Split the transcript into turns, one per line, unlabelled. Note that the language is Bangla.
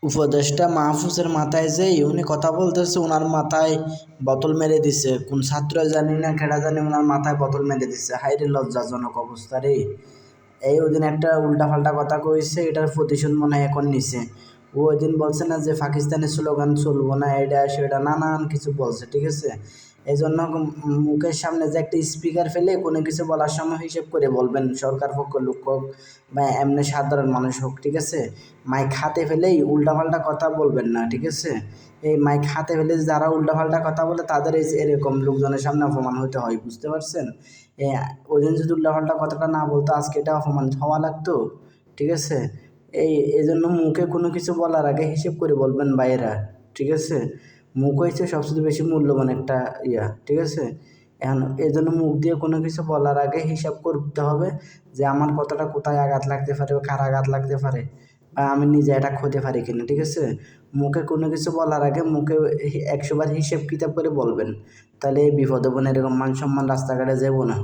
উপদেষ্টা মাহফুজের মাথায় যে উনি কথা বলতেছে, ওনার মাথায় বোতল মেরে দিছে। কোন ছাত্র জানি না, কেডা জানি ওনার মাথায় বোতল মেরে দিছে। হাইরে লজ্জাজনক অবস্থা রে। এই ওদিন একটা উল্টাপাল্টা কথা কইছে, এটার প্রতিশোধ মনে হয় এখন নিছে। ও ওইদিন বলছে না যে পাকিস্তানি স্লোগান চলবো না, এটা সেটা নানান কিছু বলছে, ঠিক আছে। এই জন্য মুখের সামনে যে একটা স্পিকার ফেলে কোনো কিছু বলার সময় হিসেব করে বলবেন, সরকার পক্ষ লোক হোক বা এমনি সাধারণ মানুষ হোক, ঠিক আছে। মাইক হাতে ফেলেই উল্টাপাল্টা কথা বলবেন না, ঠিক আছে। এই মাইক হাতে ফেলে যারা উল্টাপাল্টা কথা বলে তাদের এরকম লোকজনের সামনে অপমান হতে হয়, বুঝতে পারছেন। ওই দিন যদি উল্টাপাল্টা কথাটা না বলতো, আজকে এটা অপমান হওয়া লাগতো, ঠিক আছে। এই জন্য মুখে কোনো কিছু বলার আগে হিসেব করে বলবেন ভাইয়েরা, ঠিক আছে। মুখ হচ্ছে সবচেয়ে বেশি মূল্যবান একটা ঠিক আছে। এখন এই জন্য মুখ দিয়ে কোনো কিছু বলার আগে হিসাব করতে হবে যে আমার কথাটা কোথায় আঘাত লাগতে পারে বা কার আঘাত লাগতে পারে, বা আমি নিজে এটা হতে পারি কিনা, ঠিক আছে। মুখে কোনো কিছু বলার আগে মুখে 100 বার হিসেব কিতাব করে বলবেন, তাহলে এই বিপদে বোন এরকম মান সম্মান রাস্তাঘাটে যাবো না।